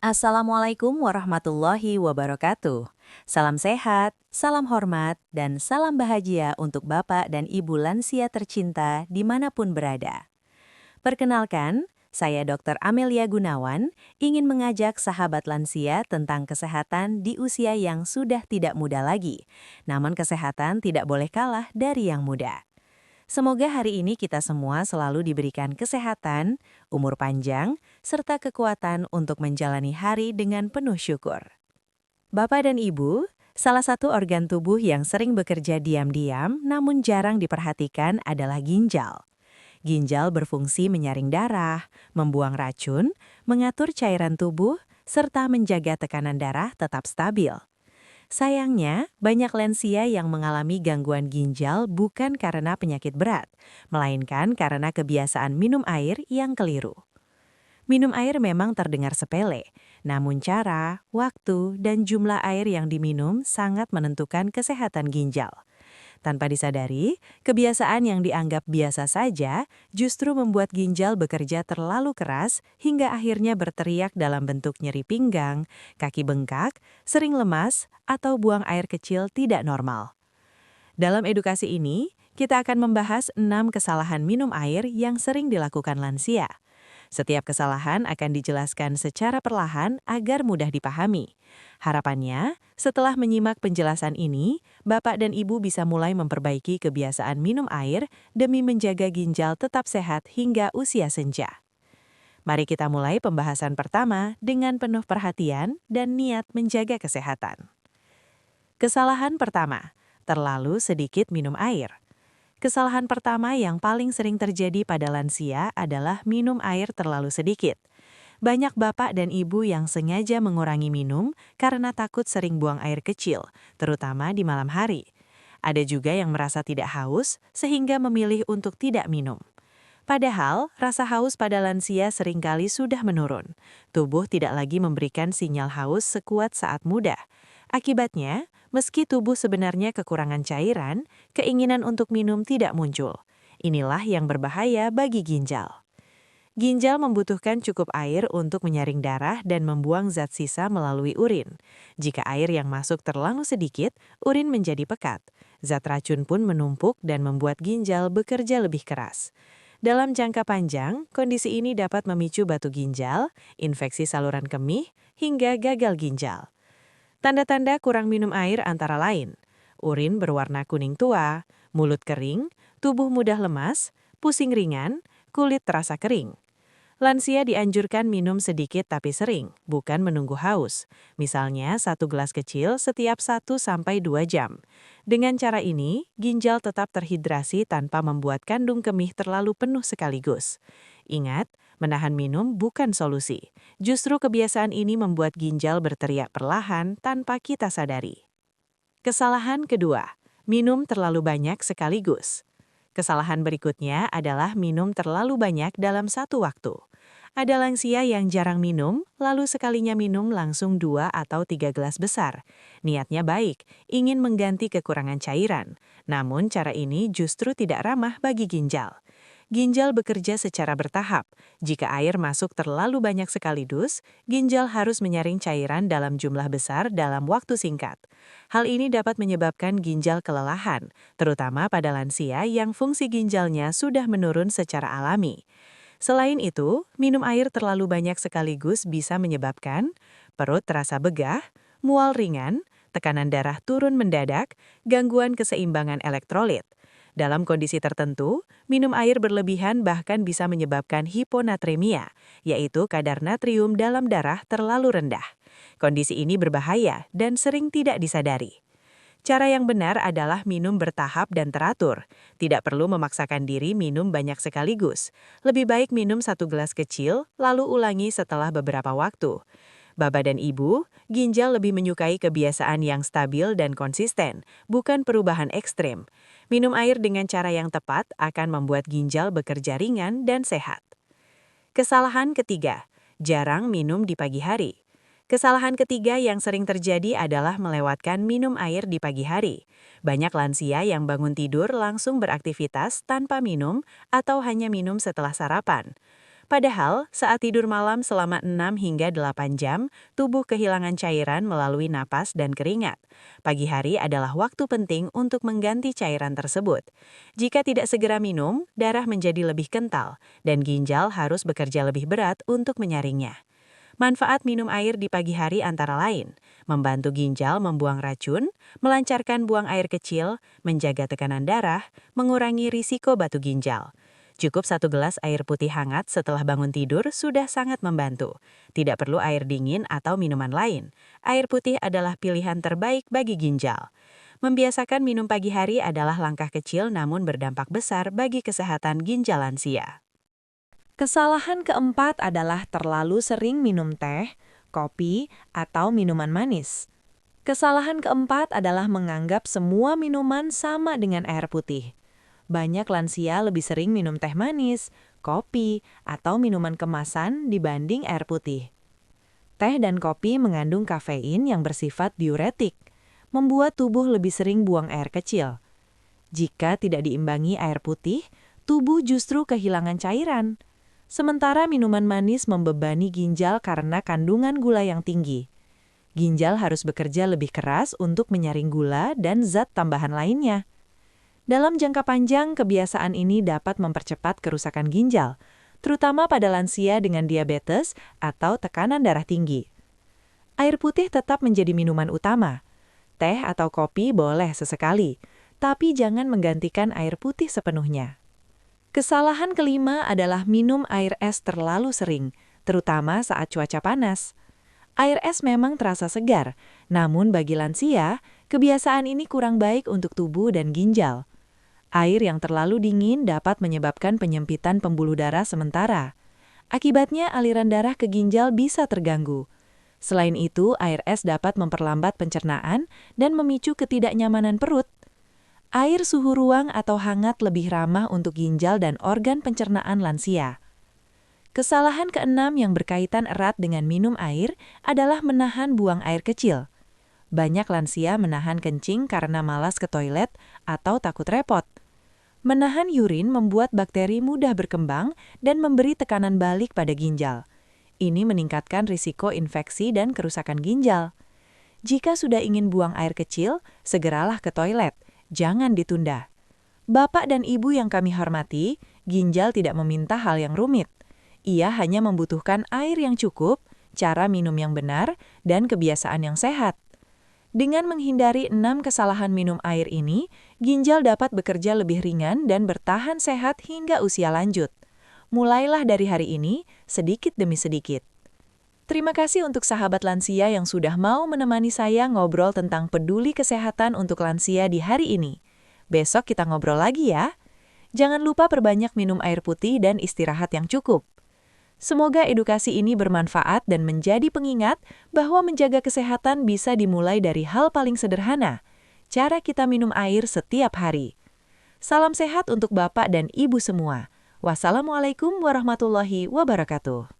Assalamualaikum warahmatullahi wabarakatuh. Salam sehat, salam hormat, dan salam bahagia untuk Bapak dan Ibu lansia tercinta dimanapun berada. Perkenalkan, saya Dr. Amelia Gunawan ingin mengajak sahabat lansia tentang kesehatan di usia yang sudah tidak muda lagi. Namun kesehatan tidak boleh kalah dari yang muda. Semoga hari ini kita semua selalu diberikan kesehatan, umur panjang, serta kekuatan untuk menjalani hari dengan penuh syukur. Bapak dan Ibu, salah satu organ tubuh yang sering bekerja diam-diam namun jarang diperhatikan adalah ginjal. Ginjal berfungsi menyaring darah, membuang racun, mengatur cairan tubuh, serta menjaga tekanan darah tetap stabil. Sayangnya, banyak lansia yang mengalami gangguan ginjal bukan karena penyakit berat, melainkan karena kebiasaan minum air yang keliru. Minum air memang terdengar sepele, namun cara, waktu, dan jumlah air yang diminum sangat menentukan kesehatan ginjal. Tanpa disadari, kebiasaan yang dianggap biasa saja justru membuat ginjal bekerja terlalu keras hingga akhirnya berteriak dalam bentuk nyeri pinggang, kaki bengkak, sering lemas, atau buang air kecil tidak normal. Dalam edukasi ini, kita akan membahas 6 kesalahan minum air yang sering dilakukan lansia. Setiap kesalahan akan dijelaskan secara perlahan agar mudah dipahami. Harapannya, setelah menyimak penjelasan ini, Bapak dan Ibu bisa mulai memperbaiki kebiasaan minum air demi menjaga ginjal tetap sehat hingga usia senja. Mari kita mulai pembahasan pertama dengan penuh perhatian dan niat menjaga kesehatan. Kesalahan pertama, terlalu sedikit minum air. Kesalahan pertama yang paling sering terjadi pada lansia adalah minum air terlalu sedikit. Banyak bapak dan ibu yang sengaja mengurangi minum karena takut sering buang air kecil, terutama di malam hari. Ada juga yang merasa tidak haus sehingga memilih untuk tidak minum. Padahal, rasa haus pada lansia seringkali sudah menurun. Tubuh tidak lagi memberikan sinyal haus sekuat saat muda. Akibatnya, meski tubuh sebenarnya kekurangan cairan, keinginan untuk minum tidak muncul. Inilah yang berbahaya bagi ginjal. Ginjal membutuhkan cukup air untuk menyaring darah dan membuang zat sisa melalui urin. Jika air yang masuk terlalu sedikit, urin menjadi pekat. Zat racun pun menumpuk dan membuat ginjal bekerja lebih keras. Dalam jangka panjang, kondisi ini dapat memicu batu ginjal, infeksi saluran kemih, hingga gagal ginjal. Tanda-tanda kurang minum air antara lain: urin berwarna kuning tua, mulut kering, tubuh mudah lemas, pusing ringan, kulit terasa kering. Lansia dianjurkan minum sedikit tapi sering, bukan menunggu haus. Misalnya 1 gelas kecil setiap 1-2 jam. Dengan cara ini, ginjal tetap terhidrasi tanpa membuat kandung kemih terlalu penuh sekaligus. Ingat, menahan minum bukan solusi. Justru kebiasaan ini membuat ginjal berteriak perlahan tanpa kita sadari. Kesalahan kedua, minum terlalu banyak sekaligus. Kesalahan berikutnya adalah minum terlalu banyak dalam satu waktu. Ada lansia yang jarang minum, lalu sekalinya minum langsung 2 atau 3 gelas besar. Niatnya baik, ingin mengganti kekurangan cairan. Namun cara ini justru tidak ramah bagi ginjal. Ginjal bekerja secara bertahap. Jika air masuk terlalu banyak sekaligus, ginjal harus menyaring cairan dalam jumlah besar dalam waktu singkat. Hal ini dapat menyebabkan ginjal kelelahan, terutama pada lansia yang fungsi ginjalnya sudah menurun secara alami. Selain itu, minum air terlalu banyak sekaligus bisa menyebabkan perut terasa begah, mual ringan, tekanan darah turun mendadak, gangguan keseimbangan elektrolit. Dalam kondisi tertentu, minum air berlebihan bahkan bisa menyebabkan hiponatremia, yaitu kadar natrium dalam darah terlalu rendah. Kondisi ini berbahaya dan sering tidak disadari. Cara yang benar adalah minum bertahap dan teratur. Tidak perlu memaksakan diri minum banyak sekaligus. Lebih baik minum 1 gelas kecil, lalu ulangi setelah beberapa waktu. Bapak dan Ibu, ginjal lebih menyukai kebiasaan yang stabil dan konsisten, bukan perubahan ekstrem. Minum air dengan cara yang tepat akan membuat ginjal bekerja ringan dan sehat. Kesalahan ketiga, jarang minum di pagi hari. Kesalahan ketiga yang sering terjadi adalah melewatkan minum air di pagi hari. Banyak lansia yang bangun tidur langsung beraktivitas tanpa minum atau hanya minum setelah sarapan. Padahal, saat tidur malam selama 6 hingga 8 jam, tubuh kehilangan cairan melalui napas dan keringat. Pagi hari adalah waktu penting untuk mengganti cairan tersebut. Jika tidak segera minum, darah menjadi lebih kental, dan ginjal harus bekerja lebih berat untuk menyaringnya. Manfaat minum air di pagi hari antara lain, membantu ginjal membuang racun, melancarkan buang air kecil, menjaga tekanan darah, mengurangi risiko batu ginjal. Cukup 1 gelas air putih hangat setelah bangun tidur sudah sangat membantu. Tidak perlu air dingin atau minuman lain. Air putih adalah pilihan terbaik bagi ginjal. Membiasakan minum pagi hari adalah langkah kecil namun berdampak besar bagi kesehatan ginjal lansia. Kesalahan keempat adalah terlalu sering minum teh, kopi, atau minuman manis. Kesalahan keempat adalah menganggap semua minuman sama dengan air putih. Banyak lansia lebih sering minum teh manis, kopi, atau minuman kemasan dibanding air putih. Teh dan kopi mengandung kafein yang bersifat diuretik, membuat tubuh lebih sering buang air kecil. Jika tidak diimbangi air putih, tubuh justru kehilangan cairan. Sementara minuman manis membebani ginjal karena kandungan gula yang tinggi. Ginjal harus bekerja lebih keras untuk menyaring gula dan zat tambahan lainnya. Dalam jangka panjang, kebiasaan ini dapat mempercepat kerusakan ginjal, terutama pada lansia dengan diabetes atau tekanan darah tinggi. Air putih tetap menjadi minuman utama. Teh atau kopi boleh sesekali, tapi jangan menggantikan air putih sepenuhnya. Kesalahan kelima adalah minum air es terlalu sering, terutama saat cuaca panas. Air es memang terasa segar, namun bagi lansia, kebiasaan ini kurang baik untuk tubuh dan ginjal. Air yang terlalu dingin dapat menyebabkan penyempitan pembuluh darah sementara. Akibatnya aliran darah ke ginjal bisa terganggu. Selain itu, air es dapat memperlambat pencernaan dan memicu ketidaknyamanan perut. Air suhu ruang atau hangat lebih ramah untuk ginjal dan organ pencernaan lansia. Kesalahan keenam yang berkaitan erat dengan minum air adalah menahan buang air kecil. Banyak lansia menahan kencing karena malas ke toilet atau takut repot. Menahan urin membuat bakteri mudah berkembang dan memberi tekanan balik pada ginjal. Ini meningkatkan risiko infeksi dan kerusakan ginjal. Jika sudah ingin buang air kecil, segeralah ke toilet, jangan ditunda. Bapak dan Ibu yang kami hormati, ginjal tidak meminta hal yang rumit. Ia hanya membutuhkan air yang cukup, cara minum yang benar, dan kebiasaan yang sehat. Dengan menghindari 6 kesalahan minum air ini, ginjal dapat bekerja lebih ringan dan bertahan sehat hingga usia lanjut. Mulailah dari hari ini, sedikit demi sedikit. Terima kasih untuk sahabat lansia yang sudah mau menemani saya ngobrol tentang peduli kesehatan untuk lansia di hari ini. Besok kita ngobrol lagi ya. Jangan lupa perbanyak minum air putih dan istirahat yang cukup. Semoga edukasi ini bermanfaat dan menjadi pengingat bahwa menjaga kesehatan bisa dimulai dari hal paling sederhana, cara kita minum air setiap hari. Salam sehat untuk Bapak dan Ibu semua. Wassalamualaikum warahmatullahi wabarakatuh.